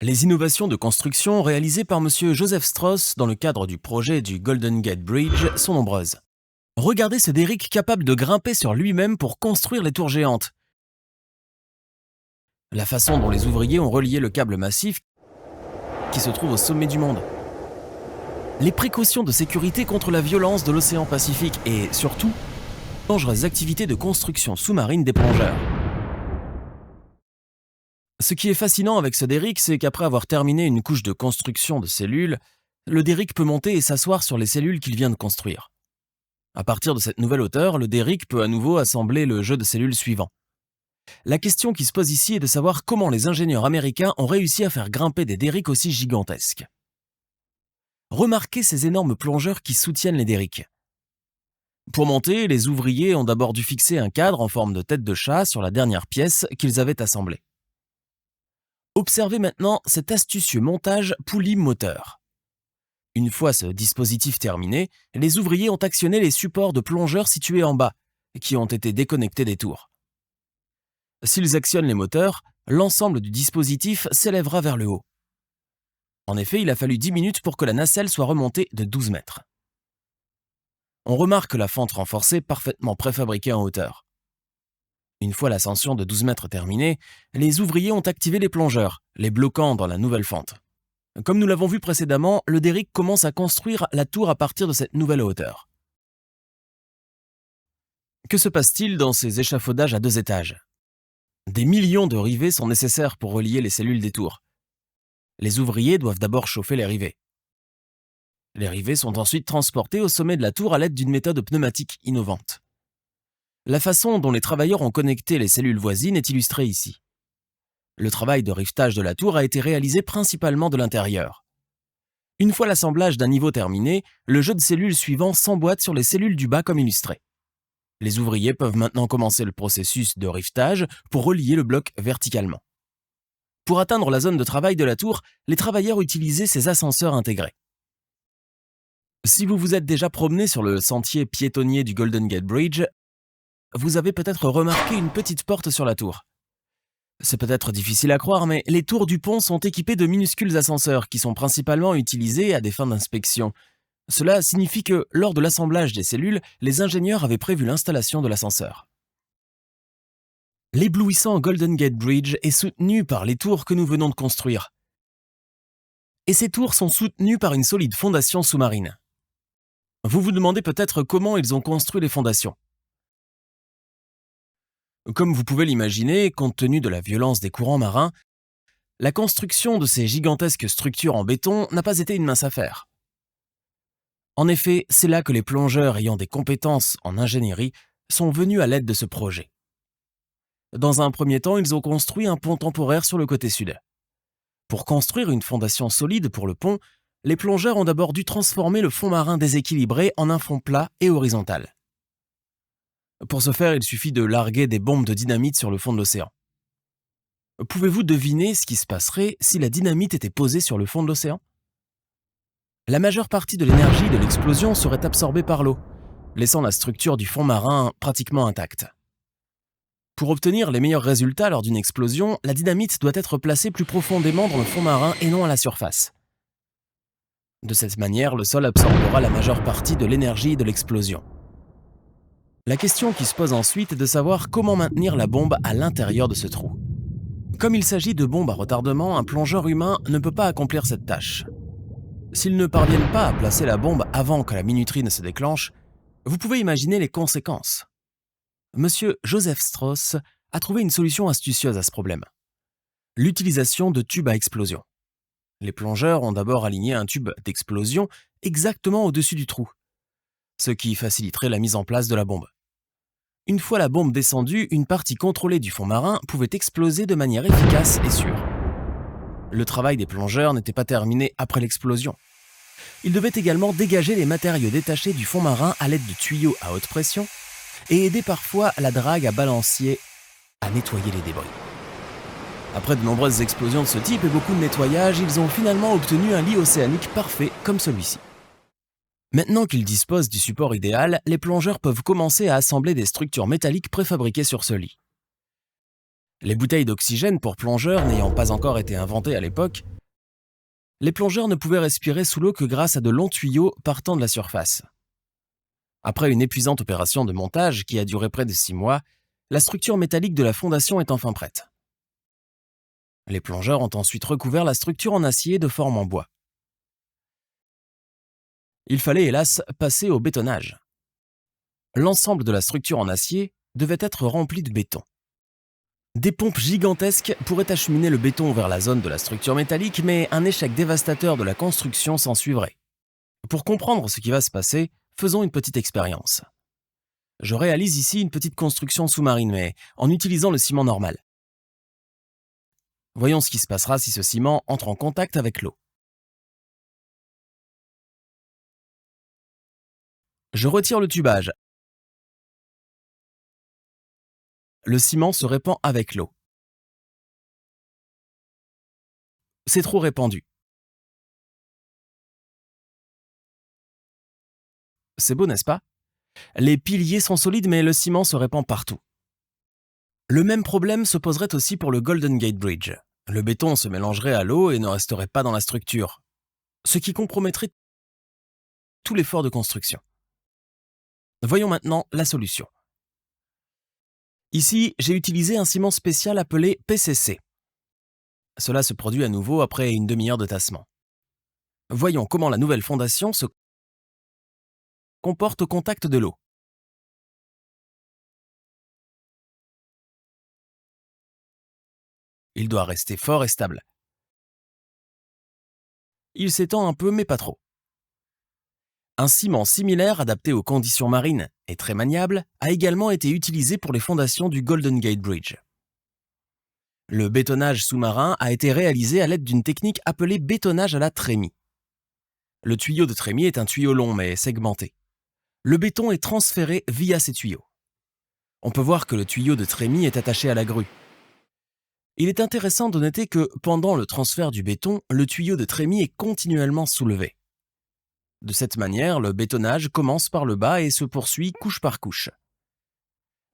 Les innovations de construction réalisées par Monsieur Joseph Strauss dans le cadre du projet du Golden Gate Bridge sont nombreuses. Regardez ce derrick capable de grimper sur lui-même pour construire les tours géantes. La façon dont les ouvriers ont relié le câble massif qui se trouve au sommet du monde. Les précautions de sécurité contre la violence de l'océan Pacifique et, surtout, dangereuses activités de construction sous-marine des plongeurs. Ce qui est fascinant avec ce derrick, c'est qu'après avoir terminé une couche de construction de cellules, le derrick peut monter et s'asseoir sur les cellules qu'il vient de construire. À partir de cette nouvelle hauteur, le derrick peut à nouveau assembler le jeu de cellules suivant. La question qui se pose ici est de savoir comment les ingénieurs américains ont réussi à faire grimper des derricks aussi gigantesques. Remarquez ces énormes plongeurs qui soutiennent les derricks. Pour monter, les ouvriers ont d'abord dû fixer un cadre en forme de tête de chat sur la dernière pièce qu'ils avaient assemblée. Observez maintenant cet astucieux montage poulie-moteur. Une fois ce dispositif terminé, les ouvriers ont actionné les supports de plongeurs situés en bas, qui ont été déconnectés des tours. S'ils actionnent les moteurs, l'ensemble du dispositif s'élèvera vers le haut. En effet, il a fallu 10 minutes pour que la nacelle soit remontée de 12 mètres. On remarque la fente renforcée parfaitement préfabriquée en hauteur. Une fois l'ascension de 12 mètres terminée, les ouvriers ont activé les plongeurs, les bloquant dans la nouvelle fente. Comme nous l'avons vu précédemment, le derrick commence à construire la tour à partir de cette nouvelle hauteur. Que se passe-t-il dans ces échafaudages à 2 étages ? Des millions de rivets sont nécessaires pour relier les cellules des tours. Les ouvriers doivent d'abord chauffer les rivets. Les rivets sont ensuite transportés au sommet de la tour à l'aide d'une méthode pneumatique innovante. La façon dont les travailleurs ont connecté les cellules voisines est illustrée ici. Le travail de rivetage de la tour a été réalisé principalement de l'intérieur. Une fois l'assemblage d'un niveau terminé, le jeu de cellules suivant s'emboîte sur les cellules du bas comme illustré. Les ouvriers peuvent maintenant commencer le processus de rivetage pour relier le bloc verticalement. Pour atteindre la zone de travail de la tour, les travailleurs utilisaient ces ascenseurs intégrés. Si vous vous êtes déjà promené sur le sentier piétonnier du Golden Gate Bridge, vous avez peut-être remarqué une petite porte sur la tour. C'est peut-être difficile à croire, mais les tours du pont sont équipées de minuscules ascenseurs qui sont principalement utilisés à des fins d'inspection. Cela signifie que, lors de l'assemblage des cellules, les ingénieurs avaient prévu l'installation de l'ascenseur. L'éblouissant Golden Gate Bridge est soutenu par les tours que nous venons de construire. Et ces tours sont soutenues par une solide fondation sous-marine. Vous vous demandez peut-être comment ils ont construit les fondations. Comme vous pouvez l'imaginer, compte tenu de la violence des courants marins, la construction de ces gigantesques structures en béton n'a pas été une mince affaire. En effet, c'est là que les plongeurs ayant des compétences en ingénierie sont venus à l'aide de ce projet. Dans un premier temps, ils ont construit un pont temporaire sur le côté sud. Pour construire une fondation solide pour le pont, les plongeurs ont d'abord dû transformer le fond marin déséquilibré en un fond plat et horizontal. Pour ce faire, il suffit de larguer des bombes de dynamite sur le fond de l'océan. Pouvez-vous deviner ce qui se passerait si la dynamite était posée sur le fond de l'océan ? La majeure partie de l'énergie de l'explosion serait absorbée par l'eau, laissant la structure du fond marin pratiquement intacte. Pour obtenir les meilleurs résultats lors d'une explosion, la dynamite doit être placée plus profondément dans le fond marin et non à la surface. De cette manière, le sol absorbera la majeure partie de l'énergie de l'explosion. La question qui se pose ensuite est de savoir comment maintenir la bombe à l'intérieur de ce trou. Comme il s'agit de bombes à retardement, un plongeur humain ne peut pas accomplir cette tâche. S'ils ne parviennent pas à placer la bombe avant que la minuterie ne se déclenche, vous pouvez imaginer les conséquences. Monsieur Joseph Strauss a trouvé une solution astucieuse à ce problème. L'utilisation de tubes à explosion. Les plongeurs ont d'abord aligné un tube d'explosion exactement au-dessus du trou, ce qui faciliterait la mise en place de la bombe. Une fois la bombe descendue, une partie contrôlée du fond marin pouvait exploser de manière efficace et sûre. Le travail des plongeurs n'était pas terminé après l'explosion. Ils devaient également dégager les matériaux détachés du fond marin à l'aide de tuyaux à haute pression et aider parfois la drague à balancier à nettoyer les débris. Après de nombreuses explosions de ce type et beaucoup de nettoyage, ils ont finalement obtenu un lit océanique parfait comme celui-ci. Maintenant qu'ils disposent du support idéal, les plongeurs peuvent commencer à assembler des structures métalliques préfabriquées sur ce lit. Les bouteilles d'oxygène pour plongeurs n'ayant pas encore été inventées à l'époque, les plongeurs ne pouvaient respirer sous l'eau que grâce à de longs tuyaux partant de la surface. Après une épuisante opération de montage qui a duré près de 6 mois, la structure métallique de la fondation est enfin prête. Les plongeurs ont ensuite recouvert la structure en acier de forme en bois. Il fallait hélas passer au bétonnage. L'ensemble de la structure en acier devait être rempli de béton. Des pompes gigantesques pourraient acheminer le béton vers la zone de la structure métallique, mais un échec dévastateur de la construction s'en suivrait. Pour comprendre ce qui va se passer, faisons une petite expérience. Je réalise ici une petite construction sous-marine, mais en utilisant le ciment normal. Voyons ce qui se passera si ce ciment entre en contact avec l'eau. Je retire le tubage. Le ciment se répand avec l'eau. C'est trop répandu. C'est beau, n'est-ce pas? Les piliers sont solides, mais le ciment se répand partout. Le même problème se poserait aussi pour le Golden Gate Bridge. Le béton se mélangerait à l'eau et ne resterait pas dans la structure, ce qui compromettrait tout l'effort de construction. Voyons maintenant la solution. Ici, j'ai utilisé un ciment spécial appelé PCC. Cela se produit à nouveau après une demi-heure de tassement. Voyons comment la nouvelle fondation se comporte au contact de l'eau. Il doit rester fort et stable. Il s'étend un peu, mais pas trop. Un ciment similaire adapté aux conditions marines et très maniable a également été utilisé pour les fondations du Golden Gate Bridge. Le bétonnage sous-marin a été réalisé à l'aide d'une technique appelée bétonnage à la trémie. Le tuyau de trémie est un tuyau long mais segmenté. Le béton est transféré via ces tuyaux. On peut voir que le tuyau de trémie est attaché à la grue. Il est intéressant de noter que, pendant le transfert du béton, le tuyau de trémie est continuellement soulevé. De cette manière, le bétonnage commence par le bas et se poursuit couche par couche.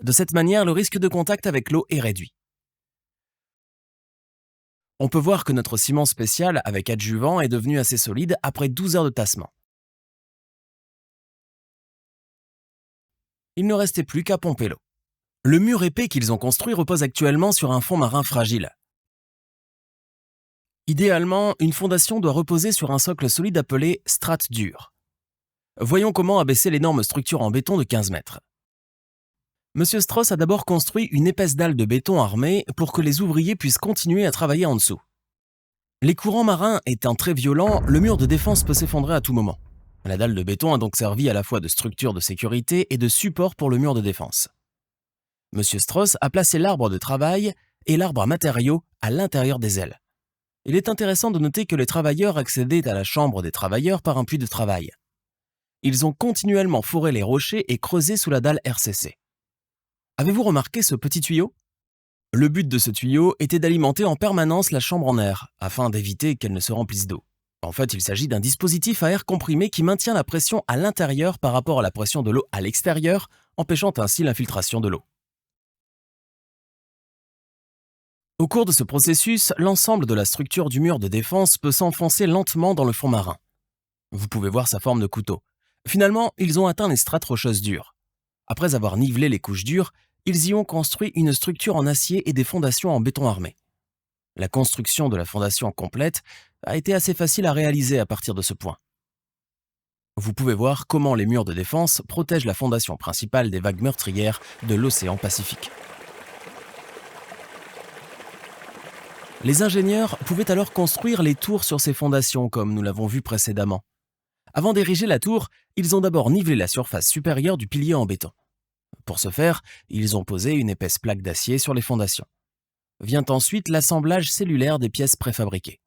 De cette manière, le risque de contact avec l'eau est réduit. On peut voir que notre ciment spécial avec adjuvant est devenu assez solide après 12 heures de tassement. Il ne restait plus qu'à pomper l'eau. Le mur épais qu'ils ont construit repose actuellement sur un fond marin fragile. Idéalement, une fondation doit reposer sur un socle solide appelé strate dure. Voyons comment abaisser l'énorme structure en béton de 15 mètres. Monsieur Strauss a d'abord construit une épaisse dalle de béton armée pour que les ouvriers puissent continuer à travailler en dessous. Les courants marins étant très violents, le mur de défense peut s'effondrer à tout moment. La dalle de béton a donc servi à la fois de structure de sécurité et de support pour le mur de défense. Monsieur Strauss a placé l'arbre de travail et l'arbre à matériaux à l'intérieur des ailes. Il est intéressant de noter que les travailleurs accédaient à la chambre des travailleurs par un puits de travail. Ils ont continuellement fourré les rochers et creusé sous la dalle RCC. Avez-vous remarqué ce petit tuyau? Le but de ce tuyau était d'alimenter en permanence la chambre en air, afin d'éviter qu'elle ne se remplisse d'eau. En fait, il s'agit d'un dispositif à air comprimé qui maintient la pression à l'intérieur par rapport à la pression de l'eau à l'extérieur, empêchant ainsi l'infiltration de l'eau. Au cours de ce processus, l'ensemble de la structure du mur de défense peut s'enfoncer lentement dans le fond marin. Vous pouvez voir sa forme de couteau. Finalement, ils ont atteint les strates rocheuses dures. Après avoir nivelé les couches dures, ils y ont construit une structure en acier et des fondations en béton armé. La construction de la fondation complète a été assez facile à réaliser à partir de ce point. Vous pouvez voir comment les murs de défense protègent la fondation principale des vagues meurtrières de l'océan Pacifique. Les ingénieurs pouvaient alors construire les tours sur ces fondations, comme nous l'avons vu précédemment. Avant d'ériger la tour, ils ont d'abord nivelé la surface supérieure du pilier en béton. Pour ce faire, ils ont posé une épaisse plaque d'acier sur les fondations. Vient ensuite l'assemblage cellulaire des pièces préfabriquées.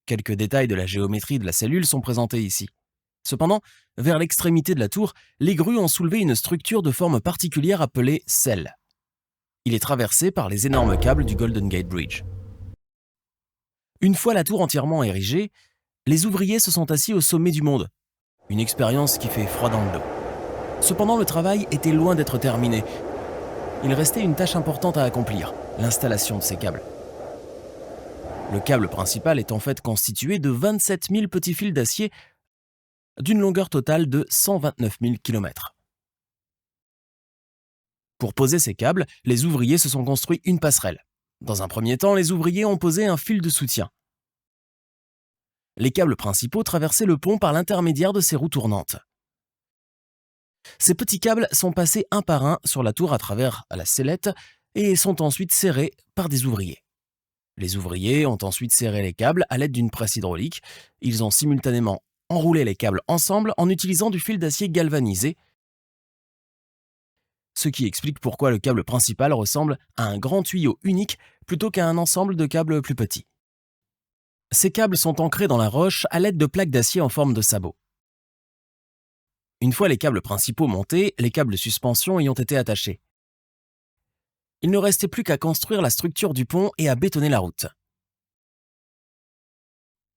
Quelques détails de la géométrie de la cellule sont présentés ici. Cependant, vers l'extrémité de la tour, les grues ont soulevé une structure de forme particulière appelée selle. Il est traversé par les énormes câbles du Golden Gate Bridge. Une fois la tour entièrement érigée, les ouvriers se sont assis au sommet du monde. Une expérience qui fait froid dans le dos. Cependant, le travail était loin d'être terminé. il restait une tâche importante à accomplir, l'installation de ces câbles. Le câble principal est en fait constitué de 27 000 petits fils d'acier d'une longueur totale de 129 000 km. Pour poser ces câbles, les ouvriers se sont construits une passerelle. Dans un premier temps, les ouvriers ont posé un fil de soutien. Les câbles principaux traversaient le pont par l'intermédiaire de ces roues tournantes. Ces petits câbles sont passés un par un sur la tour à travers la sellette et sont ensuite serrés par des ouvriers. Les ouvriers ont ensuite serré les câbles à l'aide d'une presse hydraulique. Ils ont simultanément enroulé les câbles ensemble en utilisant du fil d'acier galvanisé, ce qui explique pourquoi le câble principal ressemble à un grand tuyau unique plutôt qu'à un ensemble de câbles plus petits. Ces câbles sont ancrés dans la roche à l'aide de plaques d'acier en forme de sabot. Une fois les câbles principaux montés, les câbles de suspension y ont été attachés. Il ne restait plus qu'à construire la structure du pont et à bétonner la route.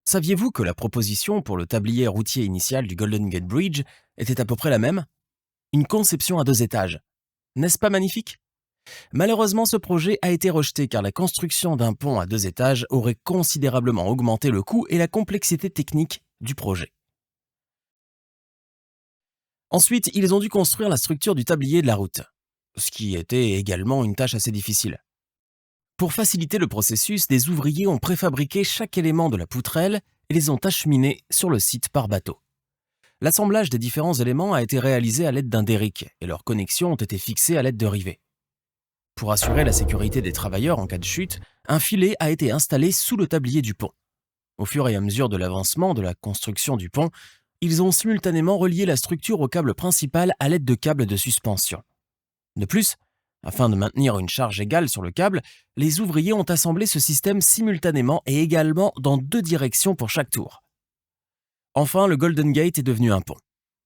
Saviez-vous que la proposition pour le tablier routier initial du Golden Gate Bridge était à peu près la même? Une conception à 2 étages. N'est-ce pas magnifique? Malheureusement, ce projet a été rejeté car la construction d'un pont à 2 étages aurait considérablement augmenté le coût et la complexité technique du projet. Ensuite, ils ont dû construire la structure du tablier de la route, ce qui était également une tâche assez difficile. Pour faciliter le processus, des ouvriers ont préfabriqué chaque élément de la poutrelle et les ont acheminés sur le site par bateau. L'assemblage des différents éléments a été réalisé à l'aide d'un derrick et leurs connexions ont été fixées à l'aide de rivets. Pour assurer la sécurité des travailleurs en cas de chute, un filet a été installé sous le tablier du pont. Au fur et à mesure de l'avancement de la construction du pont, ils ont simultanément relié la structure au câble principal à l'aide de câbles de suspension. De plus, afin de maintenir une charge égale sur le câble, les ouvriers ont assemblé ce système simultanément et également dans 2 directions pour chaque tour. Enfin, le Golden Gate est devenu un pont.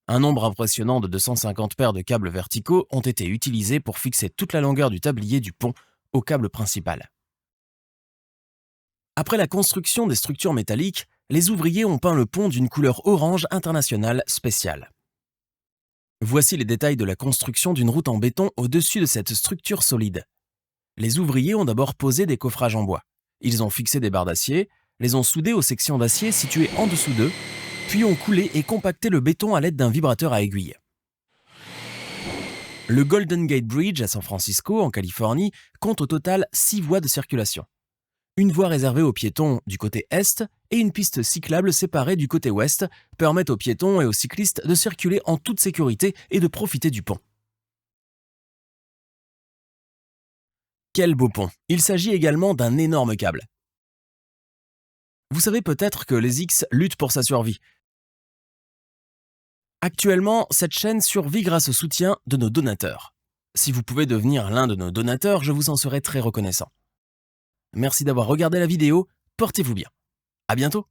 Un nombre impressionnant de 250 paires de câbles verticaux ont été utilisés pour fixer toute la longueur du tablier du pont au câble principal. Après la construction des structures métalliques, les ouvriers ont peint le pont d'une couleur orange internationale spéciale. Voici les détails de la construction d'une route en béton au-dessus de cette structure solide. Les ouvriers ont d'abord posé des coffrages en bois. Ils ont fixé des barres d'acier, les ont soudées aux sections d'acier situées en dessous d'eux, puis ont coulé et compacté le béton à l'aide d'un vibrateur à aiguille. Le Golden Gate Bridge à San Francisco, en Californie, compte au total 6 voies de circulation. Une voie réservée aux piétons du côté est et une piste cyclable séparée du côté ouest permettent aux piétons et aux cyclistes de circuler en toute sécurité et de profiter du pont. Quel beau pont! Il s'agit également d'un énorme câble. Vous savez peut-être que les X luttent pour sa survie. Actuellement, cette chaîne survit grâce au soutien de nos donateurs. Si vous pouvez devenir l'un de nos donateurs, je vous en serai très reconnaissant. Merci d'avoir regardé la vidéo, portez-vous bien. À bientôt!